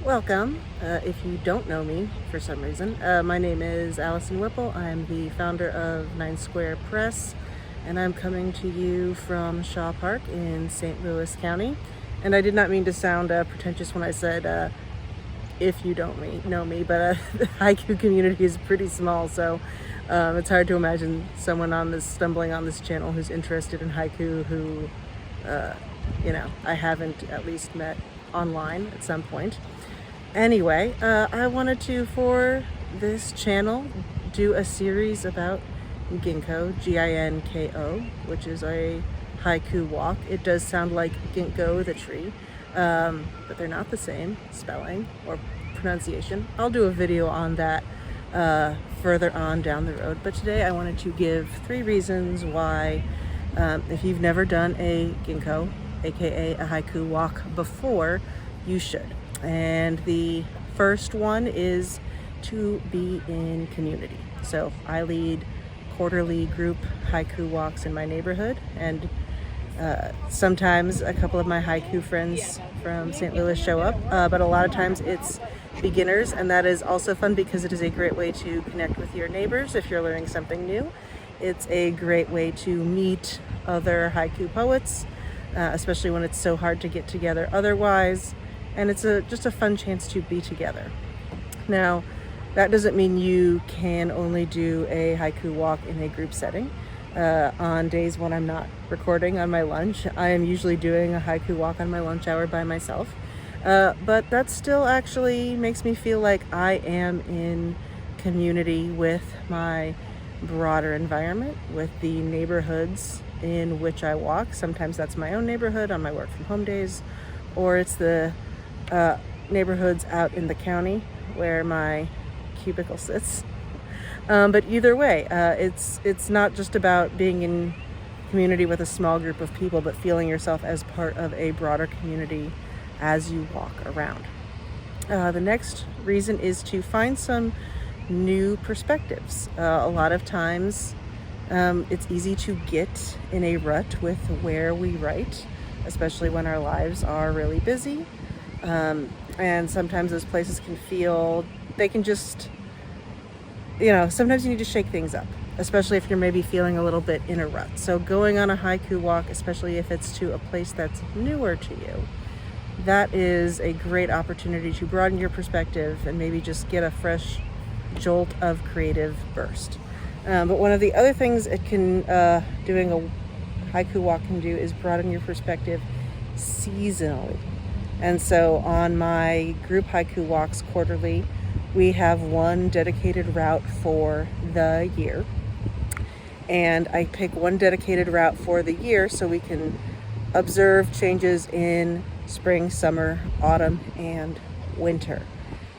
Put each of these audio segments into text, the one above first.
Welcome. If you don't know me for some reason, my name is Allyson Whipple. I'm the founder of 9 Square Press, and I'm coming to you from Shaw Park in St. Louis County. And I did not mean to sound pretentious when I said if you don't know me, but the haiku community is pretty small, so it's hard to imagine someone stumbling on this channel who's interested in haiku who, I haven't at least met online at some point. Anyway, I wanted to, for this channel, do a series about Ginko, G-I-N-K-O, which is a haiku walk. It does sound like Ginko, the tree, but they're not the same spelling or pronunciation. I'll do a video on that further on down the road, but today I wanted to give 3 reasons why, if you've never done a Ginko, aka a haiku walk before, you should. And the first one is to be in community. So I lead quarterly group haiku walks in my neighborhood, and sometimes a couple of my haiku friends from St. Louis show up, but a lot of times it's beginners, and that is also fun because it is a great way to connect with your neighbors if you're learning something new. It's a great way to meet other haiku poets, especially when it's so hard to get together otherwise. And it's just a fun chance to be together. Now, that doesn't mean you can only do a haiku walk in a group setting. On days when I'm not recording on my lunch, I am usually doing a haiku walk on my lunch hour by myself. But that still actually makes me feel like I am in community with my broader environment, with the neighborhoods in which I walk. Sometimes that's my own neighborhood on my work from home days, or it's the neighborhoods out in the county where my cubicle sits. But either way, it's not just about being in community with a small group of people, but feeling yourself as part of a broader community as you walk around. The next reason is to find some new perspectives. A lot of times it's easy to get in a rut with where we write, especially when our lives are really busy. And sometimes those places can feel, they can just, sometimes you need to shake things up, especially if you're maybe feeling a little bit in a rut. So going on a haiku walk, especially if it's to a place that's newer to you, that is a great opportunity to broaden your perspective and maybe just get a fresh jolt of creative burst. But one of the other things doing a haiku walk can do is broaden your perspective seasonally. And so on my group haiku walks quarterly, we have one dedicated route for the year. And I pick one dedicated route for the year so we can observe changes in spring, summer, autumn, and winter.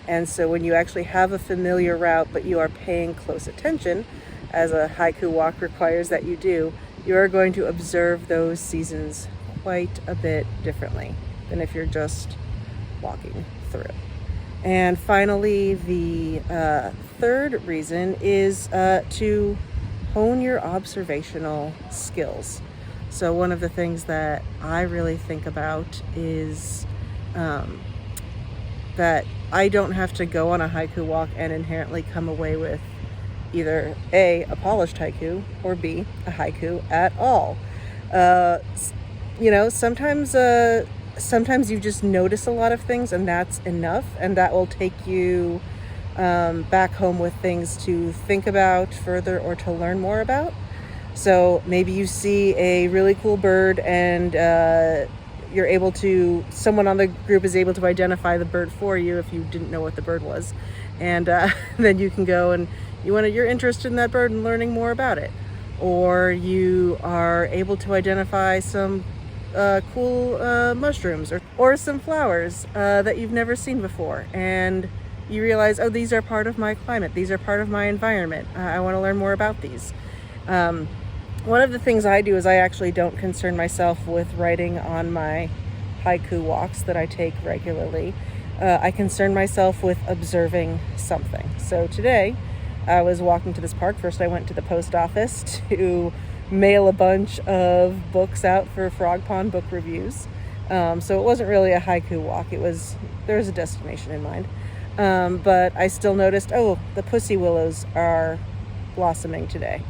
And so when you actually have a familiar route, but you are paying close attention, as a haiku walk requires that you do, you are going to observe those seasons quite a bit differently than if you're just walking through. And finally, the third reason is to hone your observational skills. So one of the things that I really think about is that I don't have to go on a haiku walk and inherently come away with either A, a polished haiku, or B, a haiku at all. Sometimes you just notice a lot of things and that's enough, and that will take you back home with things to think about further or to learn more about. So maybe you see a really cool bird and someone on the group is able to identify the bird for you if you didn't know what the bird was. And then you can go and you're interested in that bird and learning more about it. Or you are able to identify some cool mushrooms or some flowers that you've never seen before, and you realize, oh, these are part of my climate, these are part of my environment, I want to learn more about these. One of the things I do is I actually don't concern myself with writing on my haiku walks that I take regularly. I concern myself with observing something. So today I was walking to this park. First I went to the post office to mail a bunch of books out for Frog Pond book reviews. So it wasn't really a haiku walk. There was a destination in mind. But I still noticed, oh, the pussy willows are blossoming today.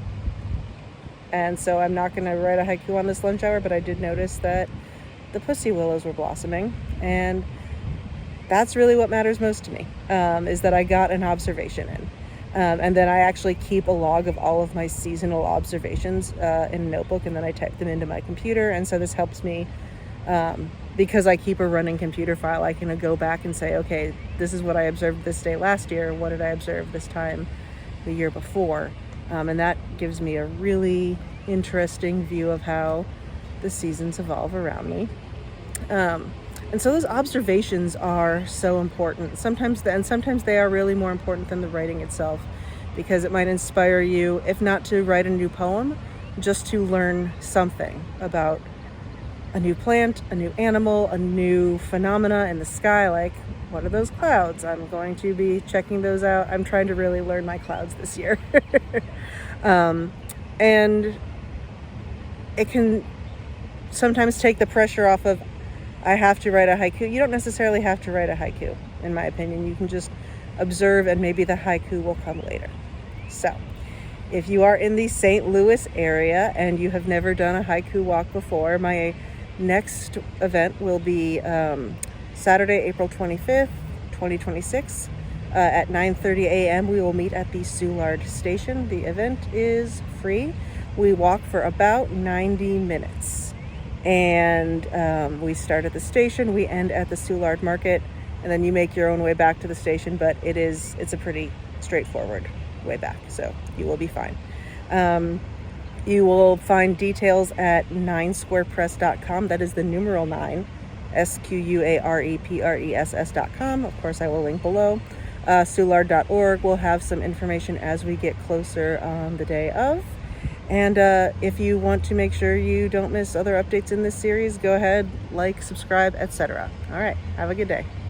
And so I'm not going to write a haiku on this lunch hour, but I did notice that the pussy willows were blossoming. And that's really what matters most to me, is that I got an observation in. And then I actually keep a log of all of my seasonal observations in a notebook, and then I type them into my computer. And so this helps me, because I keep a running computer file, I can go back and say, okay, this is what I observed this day last year. What did I observe this time the year before? And that gives me a really interesting view of how the seasons evolve around me. And so those observations are so important. Sometimes they are really more important than the writing itself, because it might inspire you, if not to write a new poem, just to learn something about a new plant, a new animal, a new phenomena in the sky. Like, what are those clouds? I'm going to be checking those out. I'm trying to really learn my clouds this year. And it can sometimes take the pressure off of, I have to write a haiku. You don't necessarily have to write a haiku, in my opinion. You can just observe, and maybe the haiku will come later. So if you are in the St. Louis area and you have never done a haiku walk before, my next event will be Saturday, April 25th, 2026. At 9:30 a.m. we will meet at the Soulard station. The event is free. We walk for about 90 minutes. And we start at the station, we end at the Soulard Market, and then you make your own way back to the station, but it's a pretty straightforward way back, so you will be fine. You will find details at 9squarepress.com. That is the numeral 9, SQUAREPRESS.com. Of course, I will link below. Soulard.org will have some information as we get closer on the day of. And if you want to make sure you don't miss other updates in this series, go ahead, like, subscribe, etc. All right, have a good day.